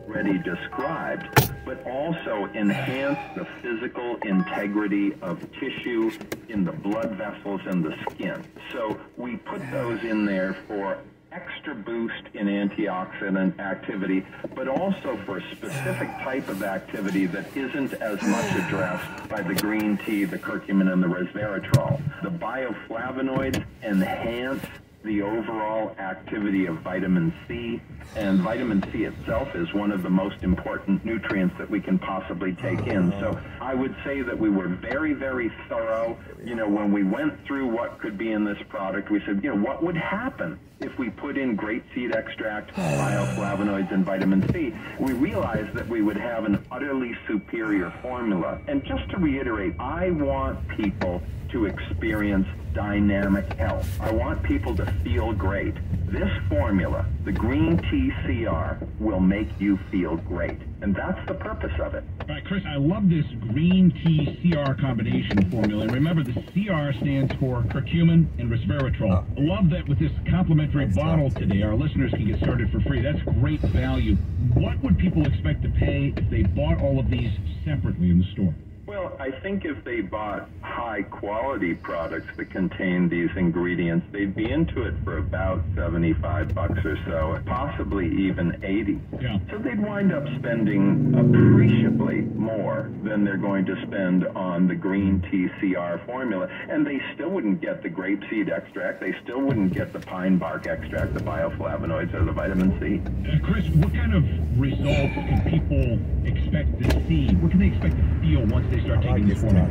already described, but also enhance the physical integrity of tissue in the blood vessels and the skin. So we put those in there for extra boost in antioxidant activity, but also for a specific type of activity that isn't as much addressed by the green tea, the curcumin, and the resveratrol. The bioflavonoids enhance the overall activity of vitamin C, and vitamin C itself is one of the most important nutrients that we can possibly take in. So I would say that we were very, very thorough. You know, when we went through what could be in this product, we said, you know, what would happen if we put in grapeseed extract, bioflavonoids, and vitamin C? We realized that we would have an utterly superior formula. And just to reiterate, I want people to experience dynamic health. I want people to feel great. This formula, the green tea CR, will make you feel great. And that's the purpose of it. All right, Chris, I love this green tea CR combination formula. And remember, the CR stands for curcumin and resveratrol. I love that with this complimentary bottle today, our listeners can get started for free. That's great value. What would people expect to pay if they bought all of these separately in the store? Well, I think if they bought high-quality products that contain these ingredients, they'd be into it for about $75 or so, possibly even 80. Yeah. So they'd wind up spending appreciably more than they're going to spend on the green tea CR formula, and they still wouldn't get the grapeseed extract, they still wouldn't get the pine bark extract, the bioflavonoids, or the vitamin C. Chris, what kind of results can people expect to see? What can they expect to feel once they start taking this formula?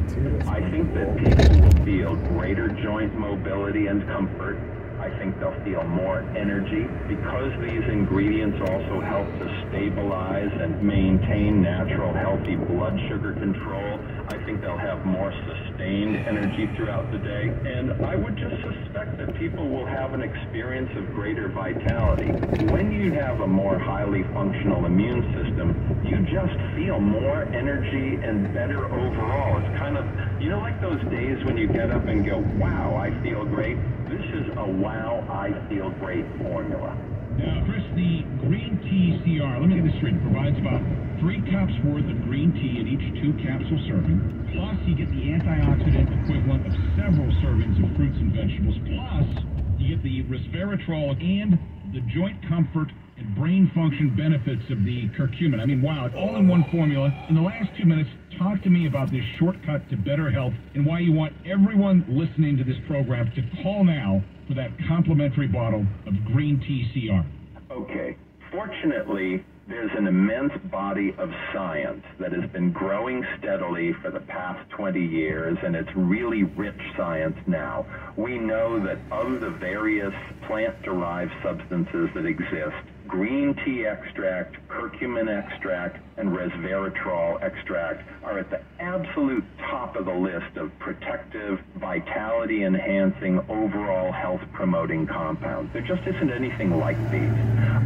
I think that people will feel greater joint mobility and comfort. I think they'll feel more energy because these ingredients also help to stabilize and maintain natural, healthy blood sugar control. I think they'll have more sustained energy throughout the day. And I would just suspect that people will have an experience of greater vitality. When you have a more highly functional immune system, you just feel more energy and better overall. It's kind of, you know, like those days when you get up and go, wow, I feel great. This is a wow, I feel great formula. Now, Chris, the green tea CR, let me get this straight, it provides about 3 cups worth of green tea in each 2 capsule serving. Plus, you get the antioxidant equivalent of several servings of fruits and vegetables. Plus, you get the resveratrol and the joint comfort and brain function benefits of the curcumin. I mean, wow, it's all in one formula. In the last 2 minutes, talk to me about this shortcut to better health and why you want everyone listening to this program to call now for that complimentary bottle of green tea CR. Okay. Fortunately, there's an immense body of science that has been growing steadily for the past 20 years, and it's really rich science now. We know that of the various plant-derived substances that exist, green tea extract, curcumin extract, and resveratrol extract are at the absolute top of the list of protective, vitality-enhancing, overall health-promoting compounds. There just isn't anything like these.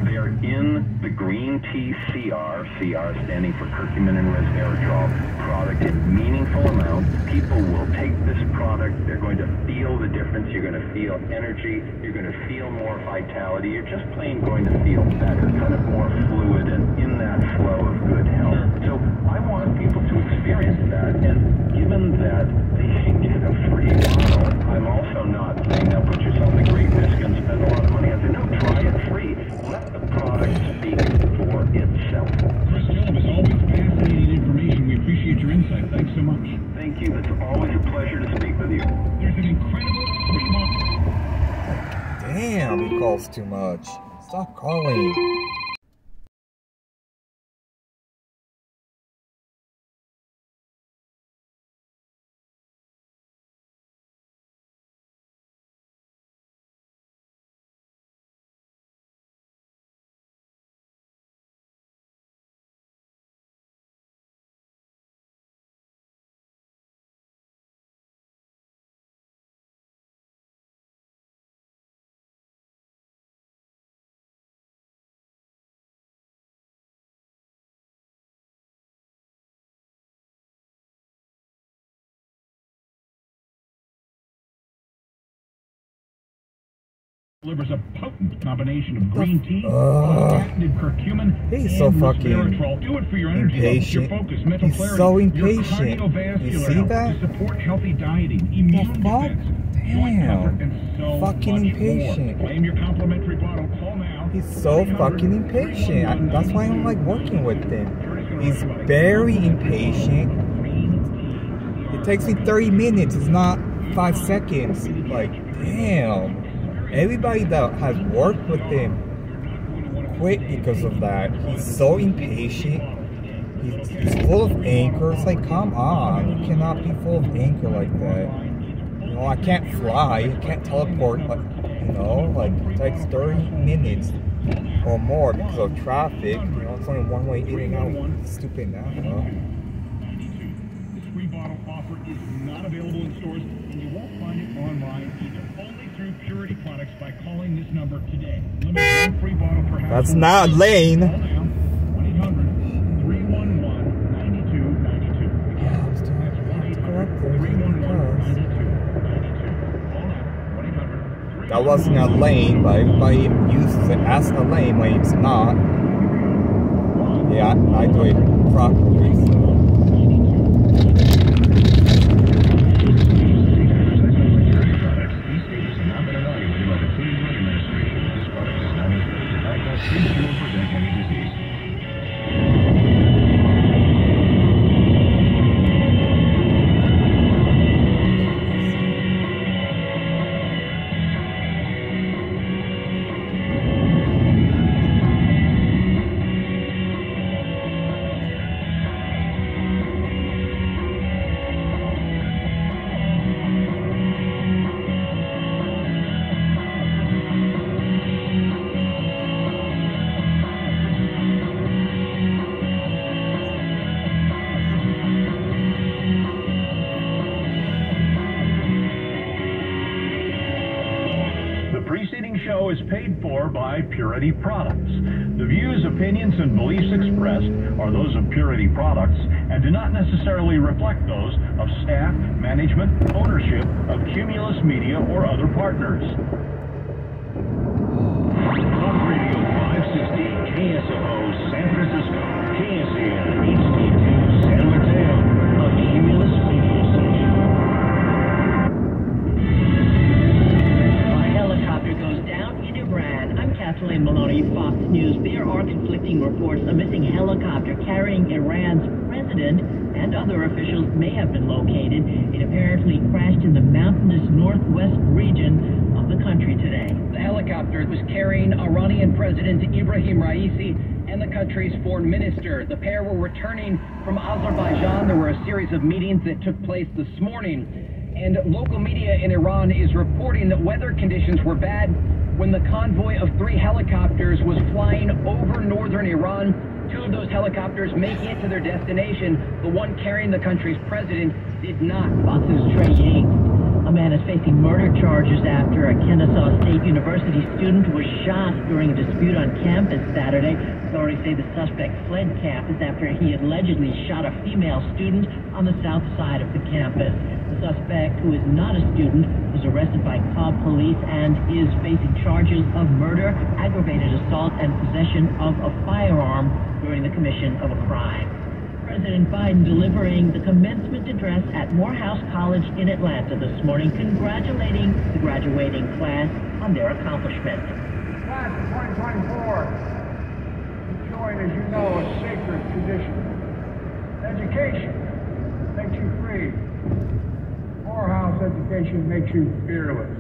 They're in the green tea CR, CR standing for curcumin and resveratrol, product in meaningful amounts. People will take this product, they're going to feel the difference, you're going to feel energy, you're going to feel more vitality, you're just plain going to feel better, kind of more fluid and in that flow of good health. So I want people to experience that, and given that they should get a free bottle, I'm also not saying, now put yourself at great risk and spend a lot of money. I say, no, try it free. Let the product speak for itself. Chris Gillum, as always, fascinating information. We appreciate your insight. Thanks so much. Thank you. It's always a pleasure to speak with you. There's an incredible free bottle. Damn, he calls too much. Stop calling. delivers a potent combination of green tea, patented curcumin, he's so fucking resveratrol. Do it for your energy levels, your impatient. focus, mental He's clarity, so your impatient. cardiovascular You see health, that? to support healthy dieting, immune fuck? defense, joint comfort, and so Fucking much impatient. more. Claim your complimentary bottle. Call now. He's so fucking impatient. That's why I don't like working with him. He's very impatient. It takes me 30 minutes. It's not 5 seconds. Like, damn. Everybody that has worked with him quit because of that. He's so impatient. He's full of anger. It's like, come on. You cannot be full of anger like that. You know, I can't fly. I can't teleport. But, you know, like, it takes 30 minutes or more because of traffic. You know, it's only one way in and out. Stupid now, huh? This free bottle offer is not available in stores, and you won't find it online either. Only through Purity Products by calling this number today. Limit one free bottle per household. That's not Lane. Call now. 1-800-311-9292. Yeah, I'm still That's 1-800-311-9292. Call now. 1-800-311-9292. That wasn't a lane, but everybody uses it as a lane when it's not. Yeah, I do it properly, so. Show is paid for by Purity Products. The views, opinions, and beliefs expressed are those of Purity Products and do not necessarily reflect those of staff, management, ownership of Cumulus Media or other partners. Talk Radio 560 KSOO San Francisco, KSAN HD2 San Mateo, a Cumulus Media station. Kathleen Maloney, Fox News. There are conflicting reports a missing helicopter carrying Iran's president and other officials may have been located. It apparently crashed in the mountainous northwest region of the country today. The helicopter was carrying Iranian President Ibrahim Raisi and the country's foreign minister. The pair were returning from Azerbaijan. There were a series of meetings that took place this morning. And local media in Iran is reporting that weather conditions were bad when the convoy of 3 helicopters was flying over northern Iran. 2 of those helicopters making it to their destination. The one carrying the country's president did not. Fox's Trey Yates. A man is facing murder charges after a Kennesaw State University student was shot during a dispute on campus Saturday. Authorities say the suspect fled campus after he allegedly shot a female student on the south side of the campus. The suspect, who is not a student, was arrested by Cobb police and is facing charges of murder, aggravated assault, and possession of a firearm during the commission of a crime. President Biden delivering the commencement address at Morehouse College in Atlanta this morning, congratulating the graduating class on their accomplishment. Class of 2024, enjoying, as you know, a sacred tradition. Education makes you free. Morehouse education makes you fearless.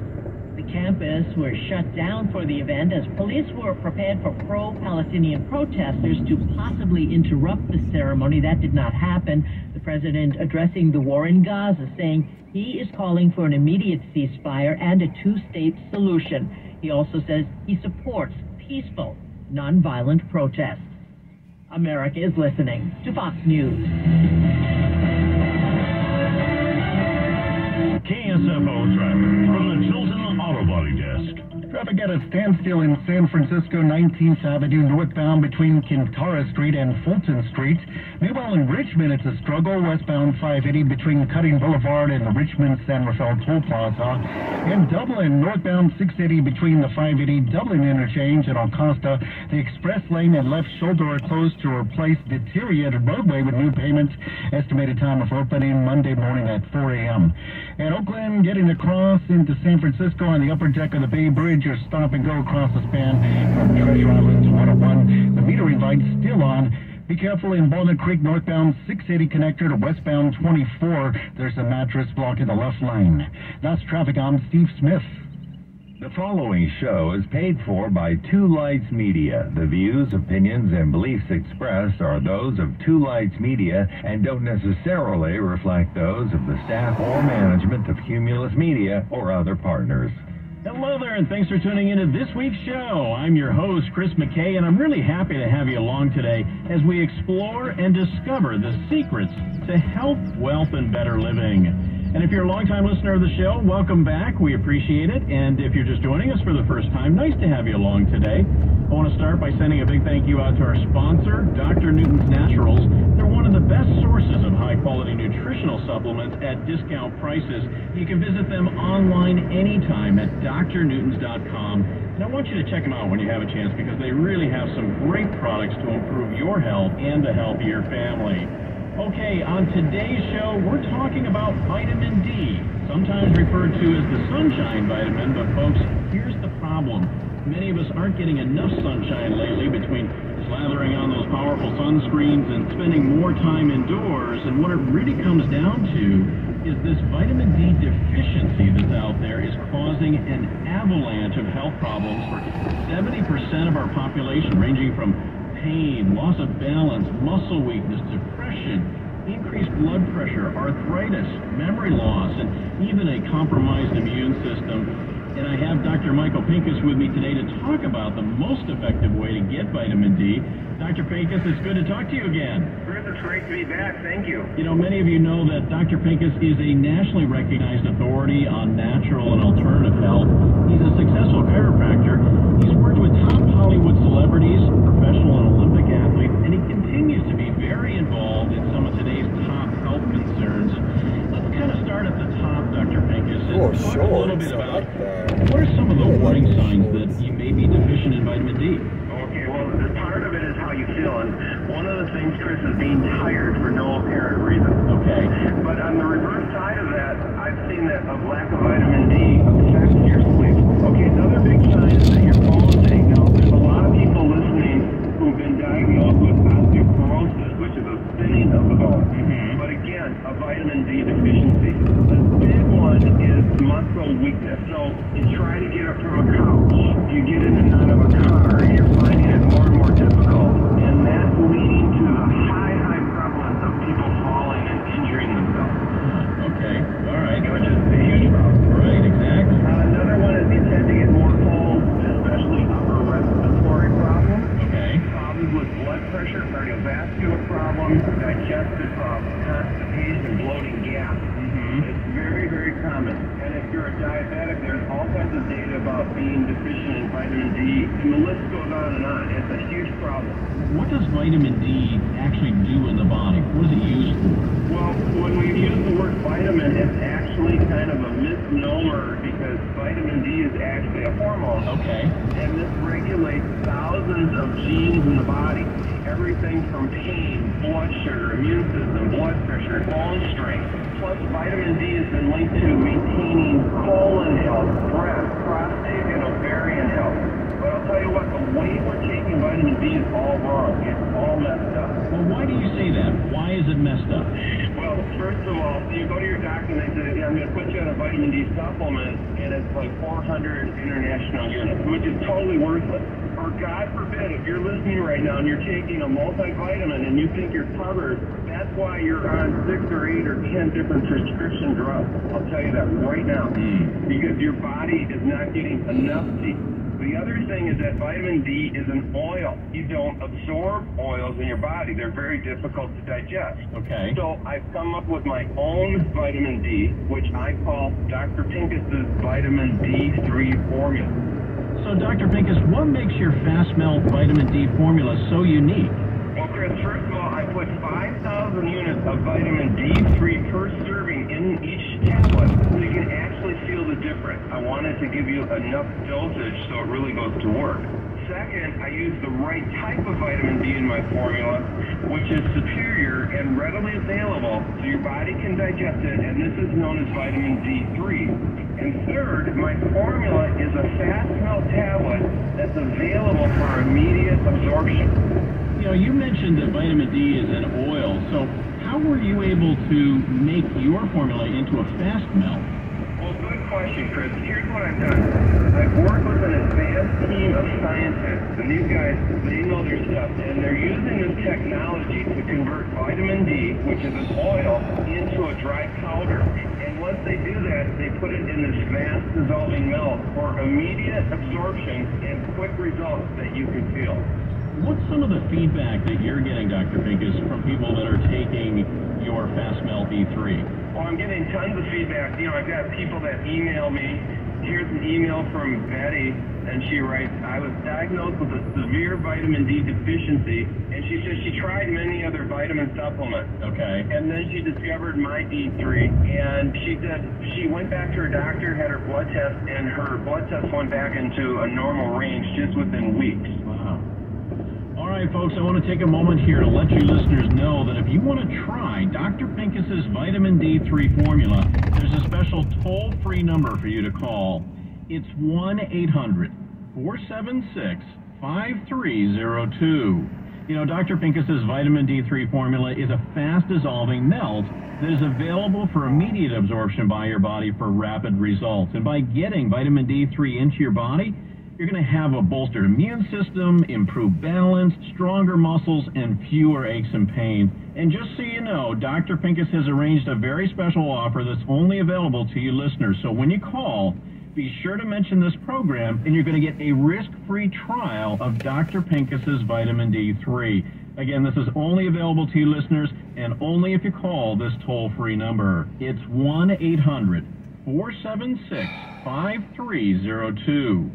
The campus was shut down for the event as police were prepared for pro-Palestinian protesters to possibly interrupt the ceremony. That did not happen. The president addressing the war in Gaza, saying he is calling for an immediate ceasefire and a 2-state solution. He also says he supports peaceful, nonviolent protests. America is listening to Fox News. KSFO traffic from the Chilton Auto Body Desk. Traffic at a standstill in San Francisco, 19th Avenue northbound between Quintara Street and Fulton Street. Meanwhile, in Richmond, it's a struggle westbound 580 between Cutting Boulevard and the Richmond-San Rafael Toll Plaza. In Dublin, northbound 680 between the 580 Dublin interchange and Acosta. The express lane and left shoulder are closed to replace deteriorated roadway with new pavement. Estimated time of opening Monday morning at 4 a.m. In Oakland, getting across into San Francisco on the upper deck of the Bay Bridge, or stop and go across the span from Treasure Island to 101. The metering light's still on. Be careful in Walnut Creek northbound 680 connector to westbound 24. There's a mattress blocking the left lane. That's traffic. I'm Steve Smith. The following show is paid for by Two Lights Media. The views, opinions, and beliefs expressed are those of Two Lights Media and don't necessarily reflect those of the staff or management of Cumulus Media or other partners. Hello there, and thanks for tuning into this week's show. I'm your host, Chris McKay, and I'm really happy to have you along today as we explore and discover the secrets to health, wealth, and better living. And if you're a longtime listener of the show, welcome back. We appreciate it. And if you're just joining us for the first time, nice to have you along today. I want to start by sending a big thank you out to our sponsor, Dr. Newton's Naturals. They're one of the best sources of high-quality nutritional supplements at discount prices. You can visit them online anytime at drnewtons.com. And I want you to check them out when you have a chance because they really have some great products to improve your health and the health of your family. Okay, on today's show, we're talking about vitamin D, sometimes referred to as the sunshine vitamin, but folks, here's the problem. Many of us aren't getting enough sunshine lately between slathering on those powerful sunscreens and spending more time indoors, and what it really comes down to is this vitamin D deficiency that's out there is causing an avalanche of health problems for 70% of our population, ranging from pain, loss of balance, muscle weakness, depression, increased blood pressure, arthritis, memory loss, and even a compromised immune system. And I have Dr. Michael Pincus with me today to talk about the most effective way to get vitamin D. Dr. Pincus, it's good to talk to you again. Chris, it's great to be back. Thank you. You know, many of you know that Dr. Pincus is a nationally recognized authority on natural and alternative health. He's a successful chiropractor. He's worked with top Hollywood celebrities, professional and Olympic athletes, and he continues to be very involved in some of today's top health concerns. Let's kind of start at the top, Dr. Pincus, and talk a little bit about what are some of the warning signs that you may be deficient in vitamin D? Okay, well, part of it is how you feel, and one of the things, Chris, is being tired for no apparent reason. Okay. But on the reverse side of that, I've seen that a lack of vitamin D affects your sleep. Okay, another big sign is that your bones ache. Now, there's a lot of people listening who've been diagnosed with osteoporosis, which is a thinning of the bone. Mm-hmm. But again, a vitamin D deficiency. The big one is muscle weakness. So you try to get up from a couch, you get in and out of a car, you're finding it more and more difficult, and that's leading to the high prevalence of people falling and injuring themselves. Okay, all right. Which is a huge problem. Right, exactly. Another one is you tend to get more colds, especially upper respiratory problems. Okay. Problems with blood pressure, cardiovascular problems, digestive problems, constipation, bloating, gas. It's very, very common. And if you're a diabetic, there's all kinds of data about being deficient in vitamin D, and the list goes on and on. It's a huge problem. What does vitamin D actually do in the body? What is it used for? Well, when we use the word vitamin, it's actually kind of a misnomer because vitamin D is actually a hormone. Okay. And this regulates thousands of genes in the body. Everything from pain, blood sugar, immune system, blood pressure, bone strength. Plus, vitamin D has been linked to maintaining colon health, breast, prostate, and ovarian health. But I'll tell you what, the way we're taking vitamin D is all wrong. It's all messed up. Well, why do you say that? Why is it messed up? Well, first of all, you go to your doctor and they say, yeah, I'm going to put you on a vitamin D supplement, and it's like 400 international units, which is totally worthless. Or God forbid, if you're listening right now and you're taking a multivitamin and you think you're covered, that's why you're on 6 or 8 or 10 different prescription drugs. I'll tell you that right now. Because your body is not getting enough D. The other thing is that vitamin D is an oil. You don't absorb oils in your body. They're very difficult to digest. Okay. So I've come up with my own vitamin D, which I call Dr. Pincus's vitamin D3 formula. So, Dr. Pincus, what makes your fast melt vitamin D formula so unique? Well, Chris, first of all, I put 5,000 units of vitamin D3 per serving in each tablet so you can actually feel the difference. I wanted to give you enough dosage so it really goes to work. Second, I use the right type of vitamin D in my formula, which is superior and readily available so your body can digest it, and this is known as vitamin D3. And third, my formula is a fast melt tablet that's available for immediate absorption. You know, you mentioned that vitamin D is an oil, so how were you able to make your formula into a fast melt? Well, good question, Chris. Here's what I've done. I've worked with an advanced team of scientists, and these guys, they know their stuff, and they're using this technology to convert vitamin D, which is an oil, into a dry powder. And once they do that, they put it in this fast dissolving melt for immediate absorption and quick results that you can feel. What's some of the feedback that you're getting, Dr. Pincus, from people that are taking your Fast Melt D3? Well, I'm getting tons of feedback. You know, I've got people that email me. Here's an email from Betty, and she writes, I was diagnosed with a severe vitamin D deficiency, and she says she tried many other vitamin supplements. Okay. And then she discovered my D3, and she said she went back to her doctor, had her blood test, and her blood test went back into a normal range just within weeks. Wow. All right, folks, I want to take a moment here to let you listeners know that if you want to try Dr. Pincus's vitamin D3 formula, there's a special toll-free number for you to call. It's 1-800-476-5302. You know, Dr. Pincus's vitamin D3 formula is a fast-dissolving melt that is available for immediate absorption by your body for rapid results. And by getting vitamin D3 into your body, you're going to have a bolstered immune system, improved balance, stronger muscles, and fewer aches and pains. And just so you know, Dr. Pincus has arranged a very special offer that's only available to you listeners. So when you call, be sure to mention this program, and you're going to get a risk-free trial of Dr. Pincus's vitamin D3. Again, this is only available to you listeners, and only if you call this toll-free number. It's 1-800-476-5302.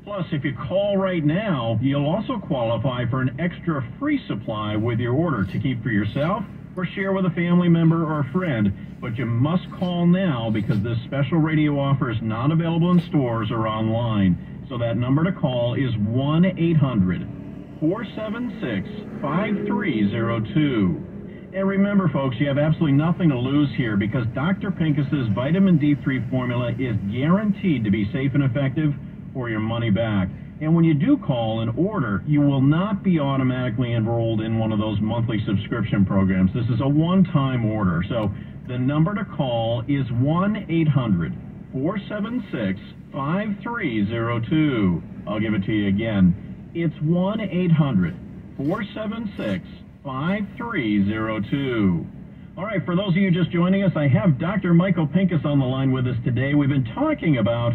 Plus, if you call right now, you'll also qualify for an extra free supply with your order to keep for yourself or share with a family member or a friend. But you must call now because this special radio offer is not available in stores or online. So that number to call is 1-800-476-5302. And remember, folks, you have absolutely nothing to lose here because Dr. Pincus's vitamin D3 formula is guaranteed to be safe and effective for your money back. And when you do call and order, you will not be automatically enrolled in one of those monthly subscription programs. This is a one-time order. So the number to call is 1-800-476-5302. I'll give it to you again. It's 1-800-476-5302. All right, for those of you just joining us, I have Dr. Michael Pincus on the line with us today. We've been talking about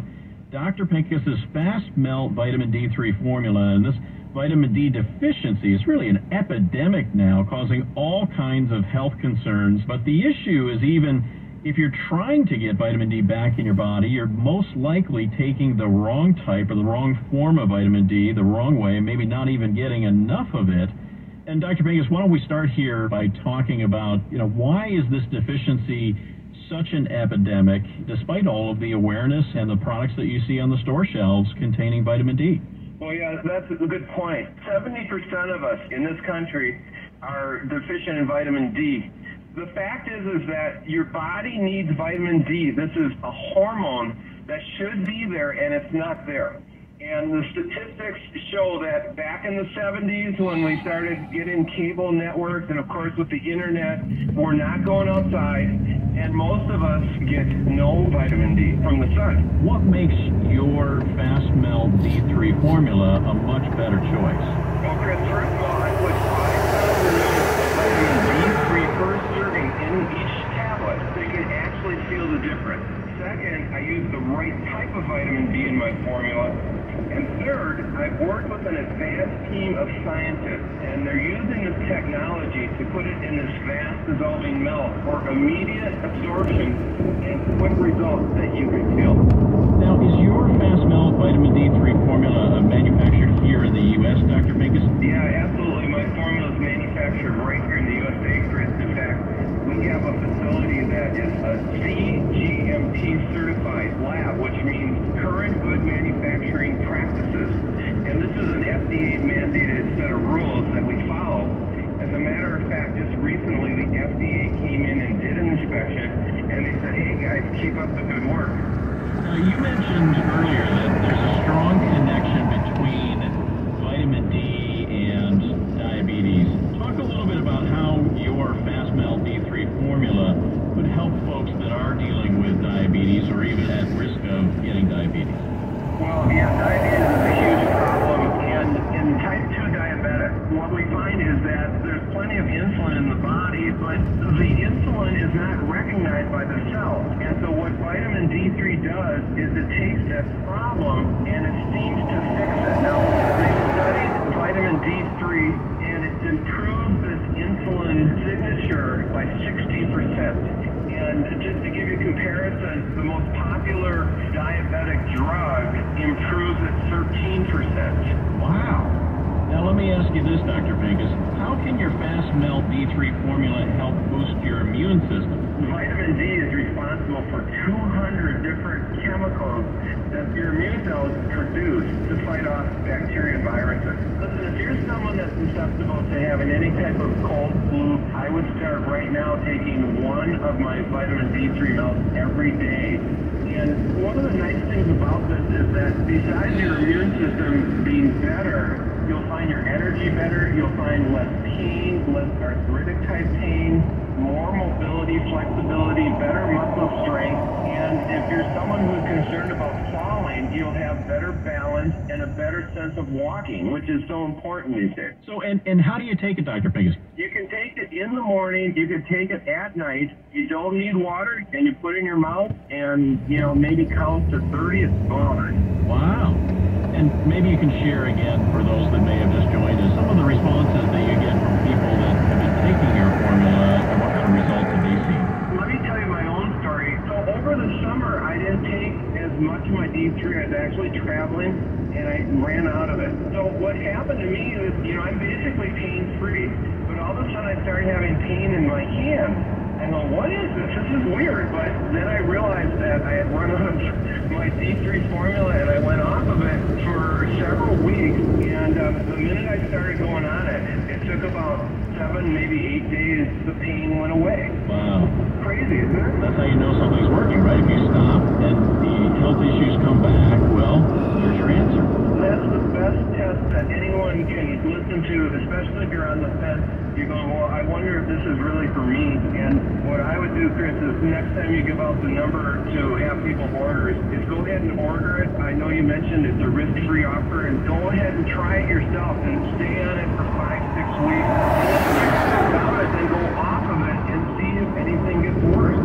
Dr. Pincus's Fast Melt vitamin D3 formula, and this vitamin D deficiency is really an epidemic now, causing all kinds of health concerns. But the issue is even if you're trying to get vitamin D back in your body, you're most likely taking the wrong type or the wrong form of vitamin D the wrong way, maybe not even getting enough of it. And Dr. Pincus, why don't we start here by talking about, why is this deficiency such an epidemic, despite all of the awareness and the products that you see on the store shelves containing vitamin D? Well, yeah, that's a good point. 70% of us in this country are deficient in vitamin D. The fact is that your body needs vitamin D. This is a hormone that should be there, and it's not there. And the statistics show that back in the 70s when we started getting cable networks and, of course, with the internet, we're not going outside, and most of us get no vitamin D from the sun. What makes your Fast Melt D3 formula a much better choice? Well, Chris, first of all, I put 5,000 units of vitamin D3 per serving in each tablet so you can actually feel the difference. Second, I use the right type of vitamin D in my formula. And third, I've worked with an advanced team of scientists, and they're using this technology to put it in this fast-dissolving milk for immediate absorption and quick results that you can feel. Now, is your Fast Melt Vitamin D3 formula manufactured here in the U.S., Dr. Pincus? Yeah, absolutely. My formula is manufactured right here in the USA, Chris. In fact, we have a facility that is a CGMP certified lab, which means current good manufacturing practices. And this is an FDA mandated set of rules that we follow. As a matter of fact, just recently the FDA came in and did an inspection, and they said, hey guys, keep up the good work. Now, you mentioned earlier that there's a strong connection between vitamin D and diabetes. Talk a little bit about how your Fast Melt D3 formula would help folks that are dealing with diabetes or even at risk of getting diabetes. Well, yeah, diabetes is a huge problem, and in type 2 diabetic, what we find is that there's plenty of insulin in the body, but the insulin is not recognized by the cell. And so what vitamin D3 does is it takes that problem and it seems to fix it. Now, they studied vitamin D3 and it improves this insulin signature by 60%. And just to give you a comparison, the most popular diabetic drug improves at 13%. Wow. Now let me ask you this, Dr. Pincus. How can your Fast Melt D3 formula help boost your immune system? Vitamin D is responsible for 200 different chemicals that your immune cells produce to fight off bacteria and viruses. Listen, if you're someone that's susceptible to having any type of cold, flu, I would start right now taking one of my vitamin D3 melts every day. And one of the nice things about this is that besides your immune system being better, you'll find your energy better, you'll find less pain, less arthritic type pain, more mobility, flexibility, better muscle strength, and if you're someone who's concerned about falling, you'll have better balance and a better sense of walking, which is so important these days. So, and how do you take it, Dr. Pincus? You can take it in the morning, you can take it at night, you don't need water, and you put it in your mouth, and, maybe count to 30, it's gone. Wow. And maybe you can share again, for those that may have just joined us, some of the responses that you get from people that have been taking your formula and what kind of results have they seen? Let me tell you my own story. So over the summer, I didn't take as much of my D3. I was actually traveling, and I ran out of it. So what happened to me is, I'm basically pain-free, but all of a sudden I started having pain in my hand. I go, what is this? This is weird. But then I realized that I had run out of my D3 formula, and I went off of it for several weeks. And the minute I started going on it, it took about 7, maybe 8 days, the pain went away. Wow. Crazy, isn't it? That's how you know something's working, right? If you stop and the health issues come back, well, there's your answer. That's the best test that anyone can listen to, especially if you're on the fence. You're going, well, I wonder if this is really for me. And what I would do, Chris, is next time you give out the number to have people order, is go ahead and order it. I know you mentioned it's a risk-free offer, and go ahead and try it yourself and stay on it for 5-6 weeks. And then go off of it and see if anything gets worse.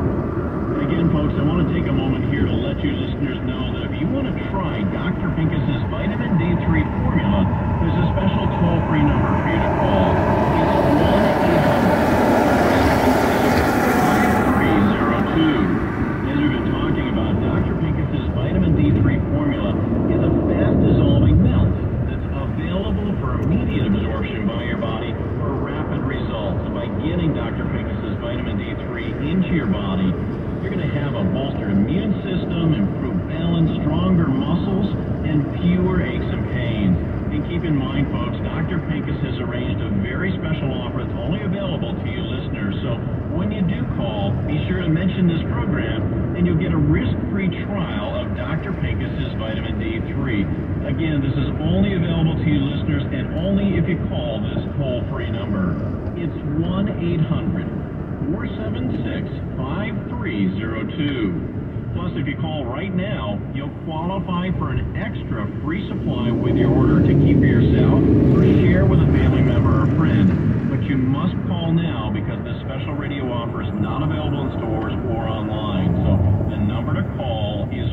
Again, folks, I want to take a moment here to let you listeners know that if you want to try Dr. Pincus's vitamin D3 formula, there's a special toll-free number for you to call. It's 1-800-5302. As we've been talking about, Dr. Pincus's vitamin D3 formula is a fast-dissolving melt that's available for immediate absorption by your body for rapid results. And by getting Dr. Pincus's vitamin D3 into your body, you're going to have a bolstered immune system, improved balance, stronger muscles, and fewer aches and pains. And keep in mind, folks, Dr. Pincus has arranged a very special offer that's only available to you listeners. So when you do call, be sure to mention this program, and you'll get a risk-free trial of Dr. Pincus's vitamin D3. Again, this is only available to you listeners, and only if you call this toll-free number. It's 1-800-476-5302. Plus, if you call right now, you'll qualify for an extra free supply with your order to keep for yourself or share with a family member or friend. But you must call now because this special radio offer is not available in stores or online. So the number to call is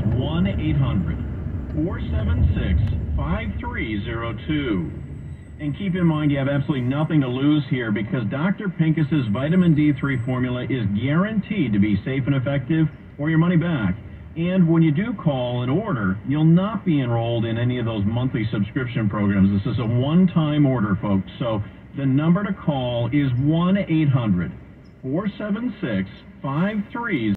1-800-476-5302. And keep in mind, you have absolutely nothing to lose here because Dr. Pincus's vitamin D3 formula is guaranteed to be safe and effective or your money back. And when you do call and order, you'll not be enrolled in any of those monthly subscription programs. This is a one-time order, folks. So the number to call is 1-800-476-5302.